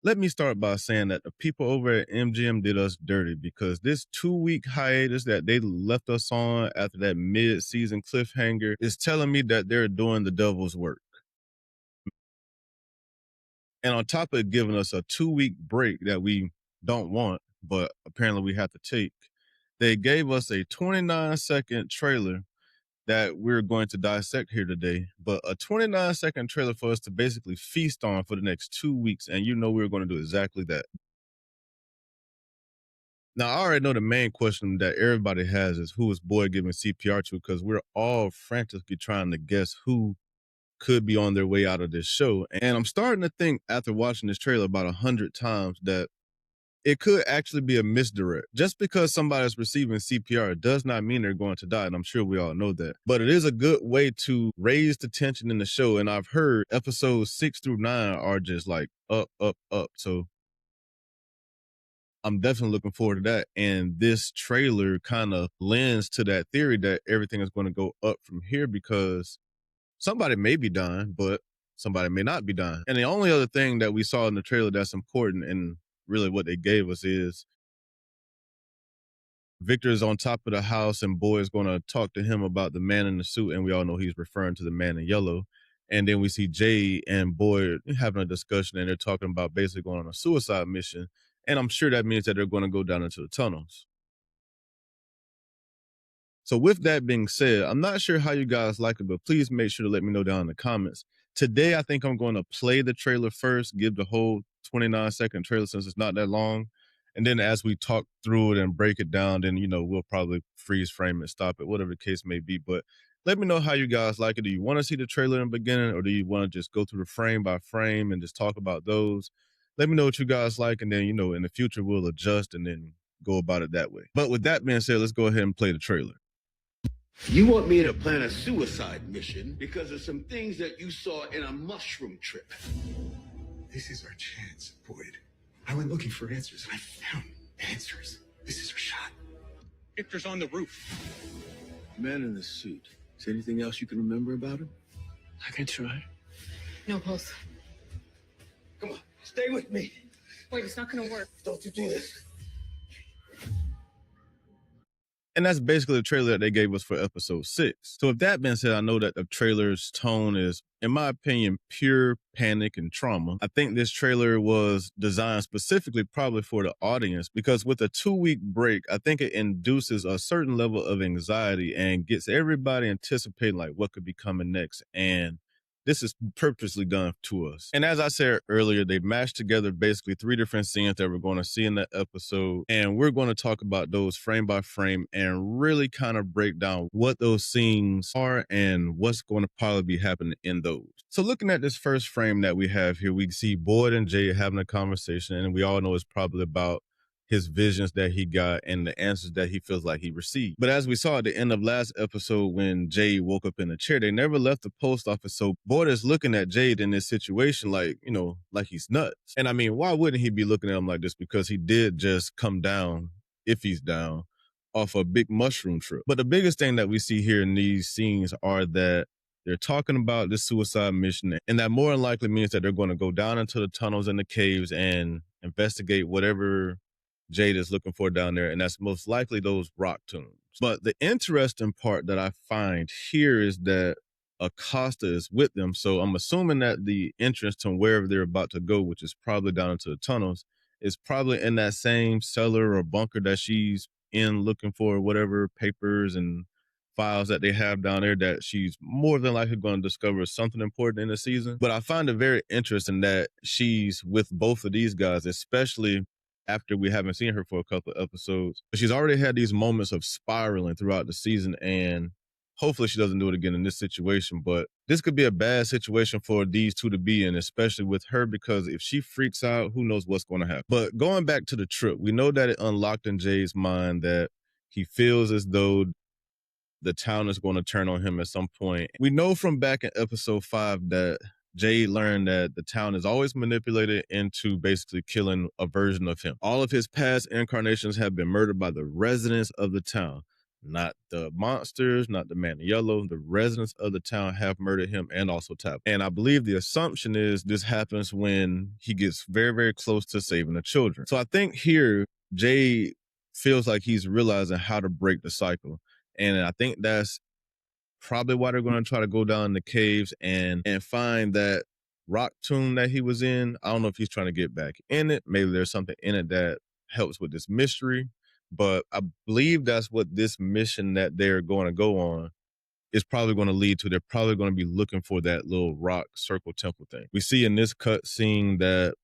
let me start by saying that the people over at MGM did us dirty because this 2-week hiatus that they left us on after that mid-season cliffhanger is telling me that they're doing the devil's work. And on top of giving us a 2-week break that we don't want, but apparently we have to take, they gave us a 29-second trailer that we're going to dissect here today, but a 29-second trailer for us to basically feast on for the next 2 weeks. And you know we're going to do exactly that. Now, I already know the main question that everybody has is who is Boyd giving CPR to, because we're all frantically trying to guess who could be on their way out of this show. And I'm starting to think after watching this trailer about 100 times that it could actually be a misdirect. Just because somebody's receiving CPR does not mean they're going to die, and I'm sure we all know that. But it is a good way to raise the tension in the show, and I've heard episodes 6 through 9 are just like up, up, up. So I'm definitely looking forward to that. And this trailer kind of lends to that theory that everything is going to go up from here because somebody may be dying, but somebody may not be dying. And the only other thing that we saw in the trailer that's important and really what they gave us is Victor is on top of the house and Boy is going to talk to him about the man in the suit. And we all know he's referring to the man in yellow. And then we see Jade and Boy having a discussion and they're talking about basically going on a suicide mission. And I'm sure that means that they're going to go down into the tunnels. So with that being said, I'm not sure how you guys like it, but please make sure to let me know down in the comments. Today, I think I'm going to play the trailer first, give the whole 29-second trailer since it's not that long. And then as we talk through it and break it down, then, we'll probably freeze frame it, stop it, whatever the case may be. But let me know how you guys like it. Do you want to see the trailer in the beginning or do you want to just go through the frame by frame and just talk about those? Let me know what you guys like. And then, in the future, we'll adjust and then go about it that way. But with that being said, let's go ahead and play the trailer. You want me to plan a suicide mission because of some things that you saw in a mushroom trip. This is our chance, Boyd. I went looking for answers and I found answers. This is our shot. Victor's on the roof. Man in the suit. Is there anything else you can remember about him? I can try. No pulse. Come on, stay with me. Wait, it's not gonna work. Don't you do this. And that's basically the trailer that they gave us for episode 6. So with that being said, I know that the trailer's tone is, in my opinion, pure panic and trauma. I think this trailer was designed specifically probably for the audience because with a 2-week break, I think it induces a certain level of anxiety and gets everybody anticipating like what could be coming next. And this is purposely done to us. And as I said earlier, they mashed together basically 3 different scenes that we're going to see in that episode. And we're going to talk about those frame by frame and really kind of break down what those scenes are and what's going to probably be happening in those. So looking at this first frame that we have here, we see Boyd and Jade having a conversation. And we all know it's probably about his visions that he got and the answers that he feels like he received. But as we saw at the end of last episode, when Jade woke up in the chair, they never left the post office. So Boyd is looking at Jade in this situation like, like he's nuts. And I mean, why wouldn't he be looking at him like this? Because he did just come down, if he's down, off a big mushroom trip. But the biggest thing that we see here in these scenes are that they're talking about this suicide mission, and that more than likely means that they're going to go down into the tunnels and the caves and investigate whatever Jade is looking for down there, and that's most likely those rock tombs. But the interesting part that I find here is that Acosta is with them, so I'm assuming that the entrance to wherever they're about to go, which is probably down into the tunnels, is probably in that same cellar or bunker that she's in looking for whatever papers and files that they have down there that she's more than likely going to discover something important in the season. But I find it very interesting that she's with both of these guys, especially after we haven't seen her for a couple of episodes. But she's already had these moments of spiraling throughout the season, and hopefully she doesn't do it again in this situation. But this could be a bad situation for these two to be in, especially with her, because if she freaks out, who knows what's going to happen. But going back to the trip, we know that it unlocked in Jade's mind that he feels as though the town is going to turn on him at some point. We know from back in episode 5 that Jade learned that the town is always manipulated into basically killing a version of him. All of his past incarnations have been murdered by the residents of the town. Not the monsters, not the man in yellow. The residents of the town have murdered him and also Tab. And I believe the assumption is this happens when he gets very, very close to saving the children. So I think here, Jade feels like he's realizing how to break the cycle. And I think that's probably why they're going to try to go down the caves and find that rock tomb that he was in. I don't know if he's trying to get back in it. Maybe there's something in it that helps with this mystery. But I believe that's what this mission that they're going to go on is probably going to lead to. They're probably going to be looking for that little rock circle temple thing. We see in this cut scene that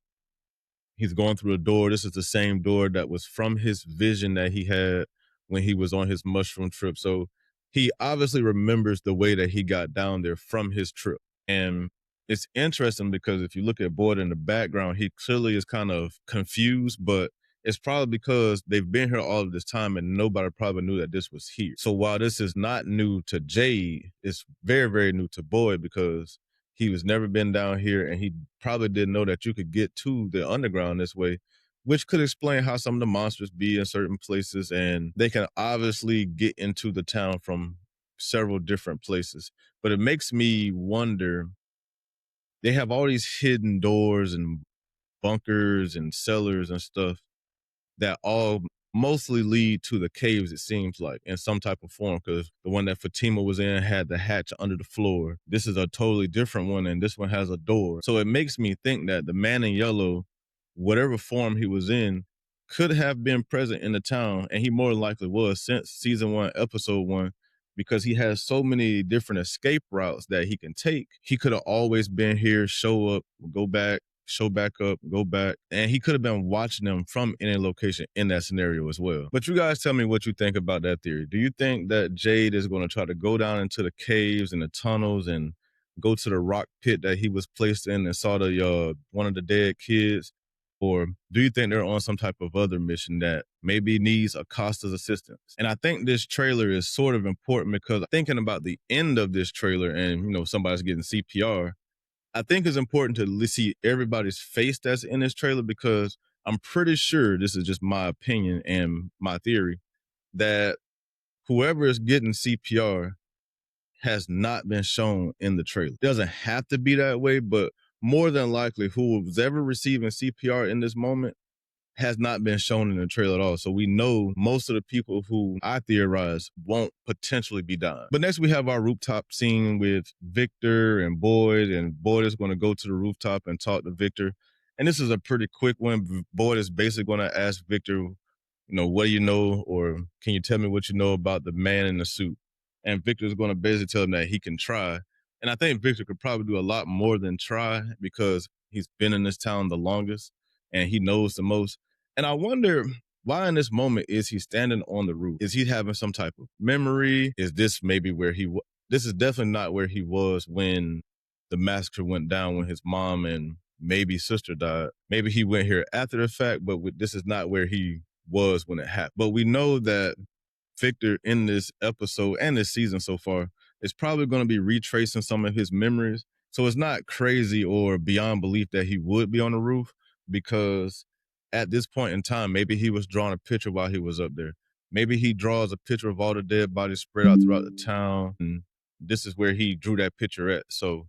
he's going through a door. This is the same door that was from his vision that he had when he was on his mushroom trip. So he obviously remembers the way that he got down there from his trip. And it's interesting because if you look at Boyd in the background, he clearly is kind of confused, but it's probably because they've been here all of this time and nobody probably knew that this was here. So while this is not new to Jade, it's very, very new to Boyd because he was never been down here and he probably didn't know that you could get to the underground this way, which could explain how some of the monsters be in certain places and they can obviously get into the town from several different places. But it makes me wonder, they have all these hidden doors and bunkers and cellars and stuff that all mostly lead to the caves, it seems like, in some type of form, because the one that Fatima was in had the hatch under the floor. This is a totally different one, and this one has a door. So it makes me think that the man in yellow, whatever form he was in, could have been present in the town, and he more likely was since season 1, episode 1, because he has so many different escape routes that he can take. He could have always been here, show up, go back, show back up, go back. And he could have been watching them from any location in that scenario as well. But you guys tell me what you think about that theory. Do you think that Jade is going to try to go down into the caves and the tunnels and go to the rock pit that he was placed in and saw the one of the dead kids? Or do you think they're on some type of other mission that maybe needs Acosta's assistance? And I think this trailer is sort of important because thinking about the end of this trailer and, somebody's getting CPR, I think it's important to see everybody's face that's in this trailer because I'm pretty sure, this is just my opinion and my theory, that whoever is getting CPR has not been shown in the trailer. It doesn't have to be that way, but more than likely who's ever receiving CPR in this moment has not been shown in the trailer at all. So we know most of the people who I theorize won't potentially be dying. But next we have our rooftop scene with Victor and Boyd is going to go to the rooftop and talk to Victor. And this is a pretty quick one. Boyd is basically going to ask Victor, what do you know? Or can you tell me what you know about the man in the suit? And Victor is going to basically tell him that he can try. And I think Victor could probably do a lot more than try because he's been in this town the longest and he knows the most. And I wonder why in this moment is he standing on the roof? Is he having some type of memory? Is this maybe where he was? This is definitely not where he was when the massacre went down, when his mom and maybe sister died. Maybe he went here after the fact, but this is not where he was when it happened. But we know that Victor in this episode and this season so far is probably going to be retracing some of his memories. So it's not crazy or beyond belief that he would be on the roof because at this point in time, maybe he was drawing a picture while he was up there. Maybe he draws a picture of all the dead bodies spread out throughout the town. And this is where he drew that picture at. So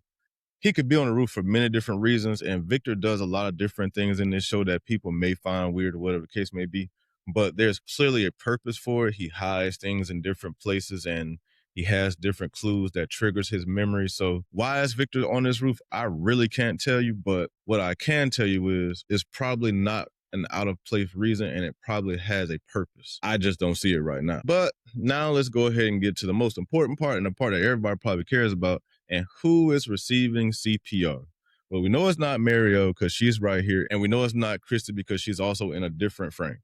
he could be on the roof for many different reasons. And Victor does a lot of different things in this show that people may find weird or whatever the case may be. But there's clearly a purpose for it. He hides things in different places and he has different clues that triggers his memory. So why is Victor on this roof? I really can't tell you. But what I can tell you is it's probably not an out of place reason and it probably has a purpose. I just don't see it right now. But now let's go ahead and get to the most important part and the part that everybody probably cares about. And who is receiving CPR? Well, we know it's not Mario because she's right here. And we know it's not Kristi because she's also in a different frame.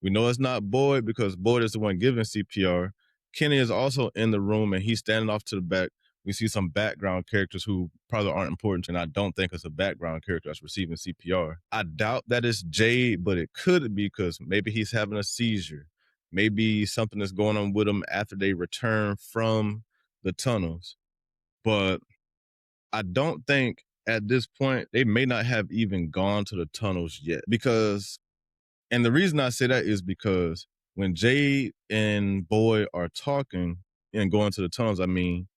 We know it's not Boyd because Boyd is the one giving CPR. Kenny is also in the room and he's standing off to the back. We see some background characters who probably aren't important, and I don't think it's a background character that's receiving CPR. I doubt that it's Jade, but it could be because maybe he's having a seizure. Maybe something is going on with him after they return from the tunnels. But I don't think at this point, they may not have even gone to the tunnels yet because, and the reason I say that is because when Jade and Boy are talking and going to the tunnels, I mean,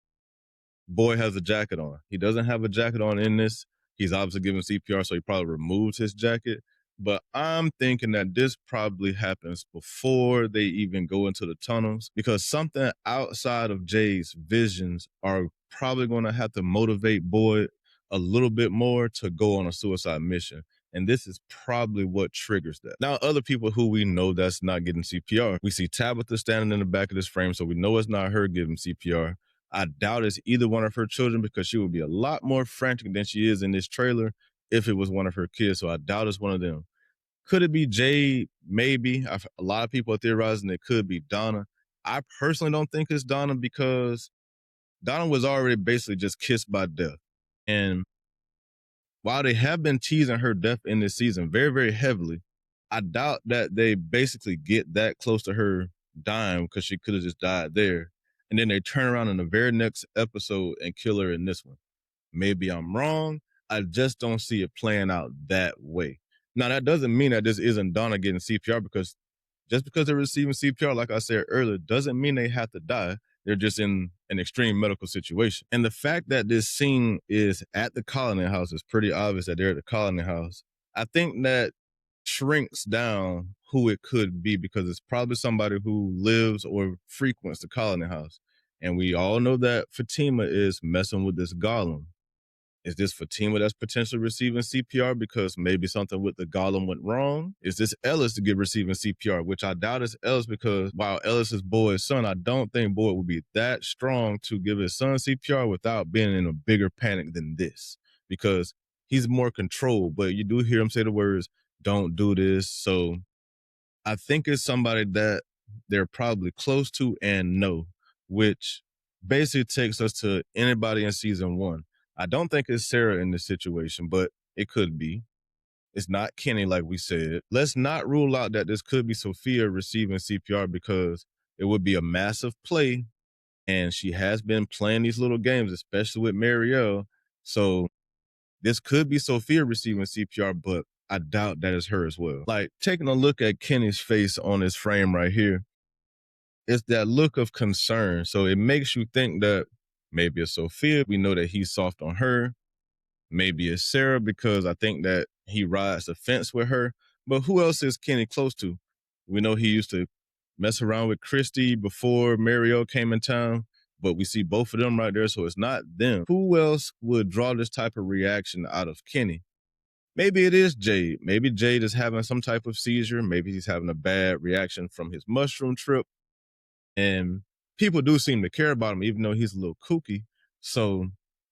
Boy has a jacket on. He doesn't have a jacket on in this. He's obviously giving CPR, so he probably removed his jacket. But I'm thinking that this probably happens before they even go into the tunnels, because something outside of Jade's visions are probably going to have to motivate Boyd a little bit more to go on a suicide mission. And this is probably what triggers that. Now, other people who we know that's not getting CPR, we see Tabitha standing in the back of this frame, so we know it's not her giving CPR. I doubt it's either one of her children, because she would be a lot more frantic than she is in this trailer if it was one of her kids. So I doubt it's one of them. Could it be Jade? Maybe. A lot of people are theorizing it could be Donna. I personally don't think it's Donna, because Donna was already basically just kissed by death. And while they have been teasing her death in this season very, very heavily, I doubt that they basically get that close to her dying, because she could have just died there. And then they turn around in the very next episode and kill her in this one. Maybe I'm wrong. I just don't see it playing out that way. Now, that doesn't mean that this isn't Donna getting CPR, because just because they're receiving CPR, like I said earlier, doesn't mean they have to die. They're just in an extreme medical situation. And the fact that this scene is at the Colony House is pretty obvious that they're at the Colony House. I think that shrinks down who it could be, because it's probably somebody who lives or frequents the Colony House. And we all know that Fatima is messing with this golem. Is this Fatima that's potentially receiving CPR because maybe something with the golem went wrong? Is this Ellis to get receiving CPR? Which I doubt is Ellis, because while Ellis is Boyd's son, I don't think Boyd would be that strong to give his son CPR without being in a bigger panic than this, because he's more controlled. But you do hear him say the words, "Don't do this." So I think it's somebody that they're probably close to and know, which basically takes us to anybody in season 1. I don't think it's Sarah in this situation, but it could be. It's not Kenny, like we said. Let's not rule out that this could be Sophia receiving CPR, because it would be a massive play, and she has been playing these little games, especially with Marielle. So this could be Sophia receiving CPR, but I doubt that is her as well. Like, taking a look at Kenny's face on this frame right here, it's that look of concern. So it makes you think that maybe it's Sophia. We know that he's soft on her. Maybe it's Sarah, because I think that he rides the fence with her. But who else is Kenny close to? We know he used to mess around with Kristi before Marielle came in town, but we see both of them right there, so it's not them. Who else would draw this type of reaction out of Kenny? Maybe it is Jade. Maybe Jade is having some type of seizure. Maybe he's having a bad reaction from his mushroom trip. And people do seem to care about him, even though he's a little kooky. So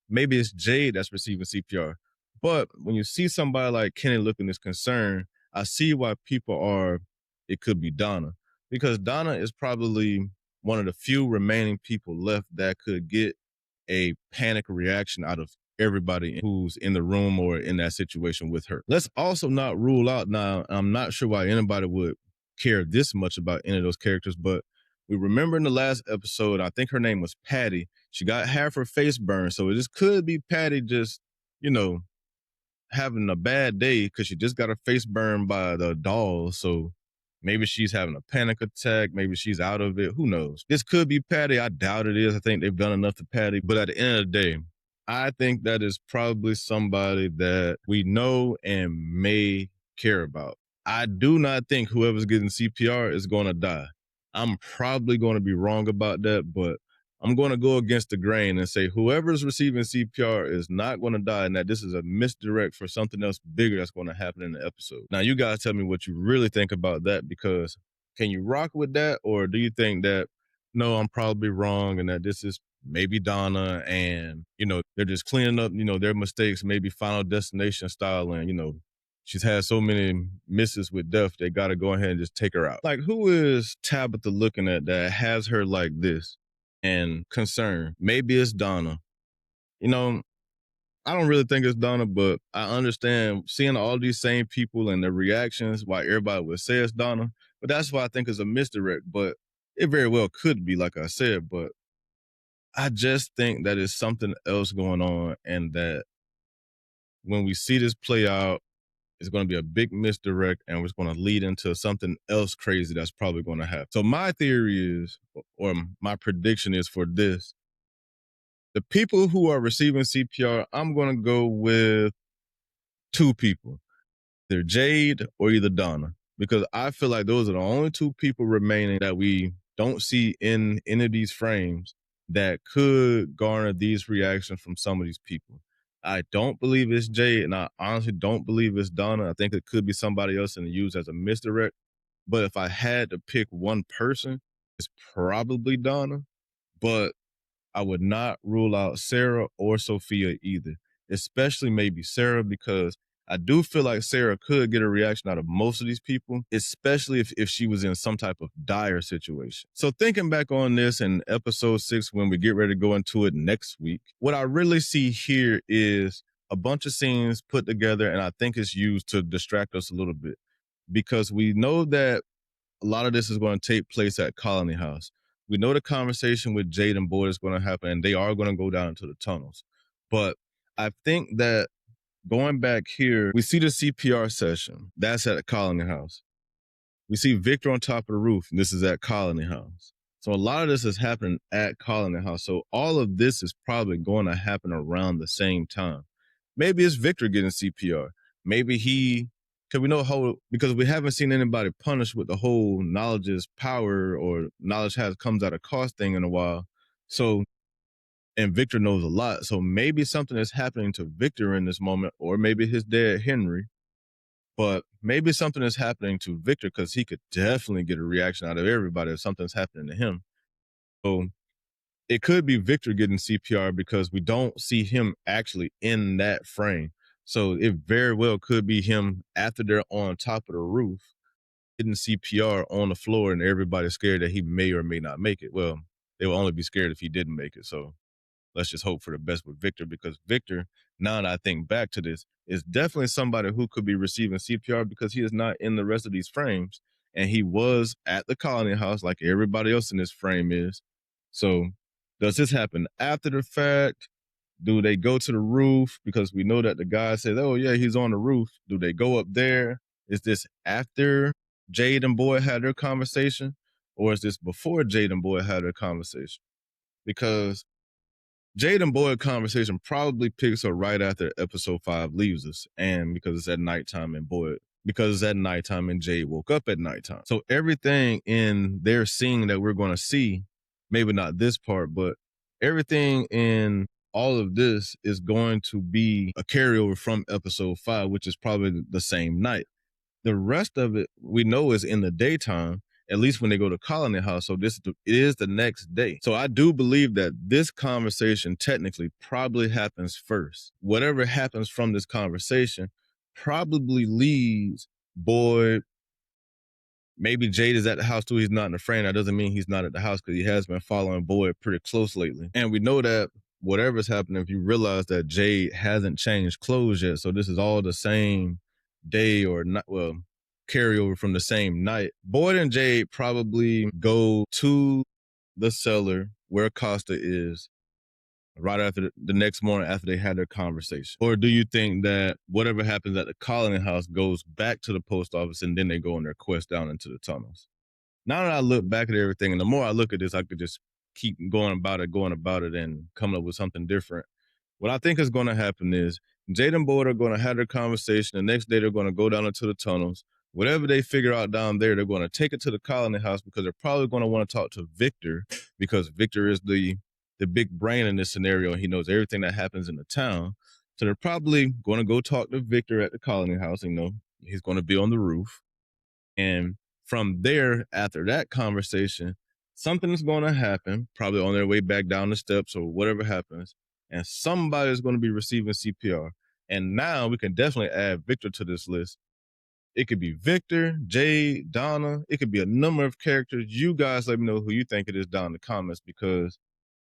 maybe it's Jade that's receiving CPR. But when you see somebody like Kenny looking this concerned, I see why people are, it could be Donna. Because Donna is probably one of the few remaining people left that could get a panic reaction out of everybody who's in the room or in that situation with her. Let's also not rule out, now, I'm not sure why anybody would care this much about any of those characters, but we remember in the last episode, I think her name was Patty. She got half her face burned. So it just could be Patty just, having a bad day because she just got her face burned by the doll. So maybe she's having a panic attack. Maybe she's out of it. Who knows? This could be Patty. I doubt it is. I think they've done enough to Patty. But at the end of the day, I think that is probably somebody that we know and may care about. I do not think whoever's getting CPR is going to die. I'm probably going to be wrong about that, but I'm going to go against the grain and say whoever's receiving CPR is not going to die, and that this is a misdirect for something else bigger that's going to happen in the episode. Now, you guys tell me what you really think about that, because can you rock with that, or do you think that, no, I'm probably wrong and that this is maybe Donna and, they're just cleaning up, their mistakes, maybe Final Destination style, and, she's had so many misses with death, they got to go ahead and just take her out. Like, who is Tabitha looking at that has her like this and concerned? Maybe it's Donna. I don't really think it's Donna, but I understand seeing all these same people and their reactions, why everybody would say it's Donna. But that's why I think it's a misdirect. But it very well could be, like I said. But I just think that it's something else going on, and that when we see this play out, It's going to be a big misdirect, and it's going to lead into something else crazy that's probably going to happen. So my theory is, or my prediction is for this, the people who are receiving CPR, I'm going to go with two people, either Jade or either Donna, because I feel like those are the only two people remaining that we don't see in any of these frames that could garner these reactions from some of these people. I don't believe it's Jade, and I honestly don't believe it's Donna. I think it could be somebody else and used as a misdirect. But if I had to pick one person, it's probably Donna. But I would not rule out Sarah or Sophia either, especially maybe Sarah, because I do feel like Sarah could get a reaction out of most of these people, especially if she was in some type of dire situation. So thinking back on this in episode 6, when we get ready to go into it next week, what I really see here is a bunch of scenes put together, and I think it's used to distract us a little bit, because we know that a lot of this is going to take place at Colony House. We know the conversation with Jade and Boyd is going to happen, and they are going to go down into the tunnels. But I think that going back here, we see the CPR session. That's at the Colony House. We see Victor on top of the roof, and this is at Colony House. So a lot of this is happening at Colony House. So all of this is probably going to happen around the same time. Maybe it's Victor getting CPR. Maybe because we know because we haven't seen anybody punished with the whole knowledge is power or knowledge comes at a cost thing in a while. So, and Victor knows a lot. So maybe something is happening to Victor in this moment, or maybe his dad, Henry. But maybe something is happening to Victor, because he could definitely get a reaction out of everybody if something's happening to him. So it could be Victor getting CPR, because we don't see him actually in that frame. So it very well could be him after they're on top of the roof getting CPR on the floor, and everybody's scared that he may or may not make it. Well, they will only be scared if he didn't make it. So let's just hope for the best with Victor, because Victor, now that I think back to this, is definitely somebody who could be receiving CPR, because he is not in the rest of these frames. And he was at the Colony House like everybody else in this frame is. So does this happen after the fact? Do they go to the roof? Because we know that the guy says, oh yeah, he's on the roof. Do they go up there? Is this after Jade and Boyd had their conversation? Or is this before Jade and Boyd had their conversation? Because Jade and Boyd conversation probably picks up right after episode 5 leaves us. And because it's at nighttime and Jade woke up at nighttime. So everything in their scene that we're going to see, maybe not this part, but everything in all of this is going to be a carryover from episode 5, which is probably the same night. The rest of it we know is in the daytime, at least when they go to Colony House. So it is the next day. So I do believe that this conversation technically probably happens first. Whatever happens from this conversation probably leads Boyd. Maybe Jade is at the house too. He's not in the frame. That doesn't mean he's not at the house, because he has been following Boyd pretty close lately. And we know that whatever's happening, if you realize that Jade hasn't changed clothes yet, so this is all the same day or not, well, carryover from the same night. Boyd and Jade probably go to the cellar where Costa is right after the next morning after they had their conversation. Or do you think that whatever happens at the Colony House goes back to the post office, and then they go on their quest down into the tunnels? Now that I look back at everything, and the more I look at this, I could just keep going about it and coming up with something different. What I think is going to happen is Jade and Boyd are going to have their conversation. The next day, they're going to go down into the tunnels. Whatever they figure out down there, they're going to take it to the Colony House, because they're probably going to want to talk to Victor, because Victor is the big brain in this scenario. He knows everything that happens in the town. So they're probably going to go talk to Victor at the Colony House. He's going to be on the roof. And from there, after that conversation, something is going to happen, probably on their way back down the steps or whatever happens, and somebody is going to be receiving CPR. And now we can definitely add Victor to this list. It could be Victor, Jade, Donna. It could be a number of characters. You guys let me know who you think it is down in the comments, because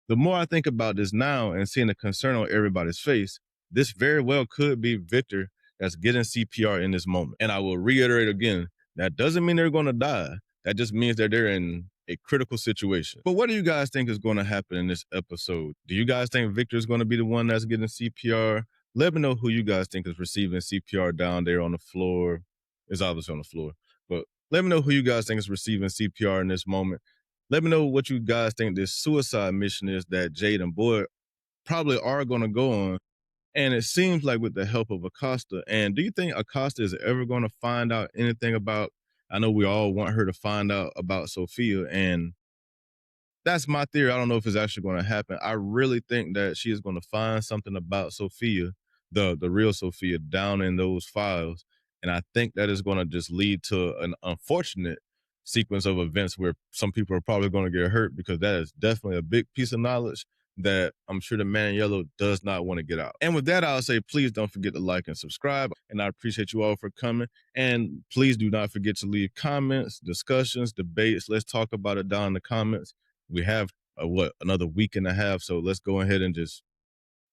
the more I think about this now and seeing the concern on everybody's face, this very well could be Victor that's getting CPR in this moment. And I will reiterate again, that doesn't mean they're going to die. That just means that they're in a critical situation. But what do you guys think is going to happen in this episode? Do you guys think Victor is going to be the one that's getting CPR? Let me know who you guys think is receiving CPR down there on the floor. It's obviously on the floor, but let me know who you guys think is receiving CPR in this moment. Let me know what you guys think this suicide mission is that Jade and Boyd probably are going to go on. And it seems like with the help of Acosta. And do you think Acosta is ever going to find out anything about? I know we all want her to find out about Sophia, and that's my theory. I don't know if it's actually going to happen. I really think that she is going to find something about Sophia, the real Sophia, down in those files, and I think that is going to just lead to an unfortunate sequence of events where some people are probably going to get hurt, because that is definitely a big piece of knowledge that I'm sure the man in yellow does not want to get out. And with that, I'll say, please don't forget to like and subscribe. And I appreciate you all for coming. And please do not forget to leave comments, discussions, debates. Let's talk about it down in the comments. We have another week and a half, so let's go ahead and just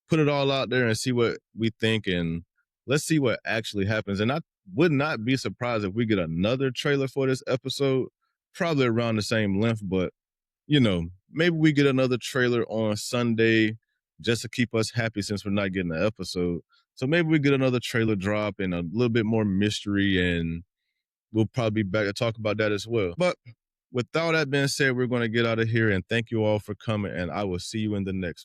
put it all out there and see what we think, and let's see what actually happens. And I would not be surprised if we get another trailer for this episode, probably around the same length, but maybe we get another trailer on Sunday just to keep us happy, since we're not getting an episode. So maybe we get another trailer drop and a little bit more mystery, and we'll probably be back to talk about that as well. But with all that being said, we're going to get out of here, and thank you all for coming, and I will see you in the next one.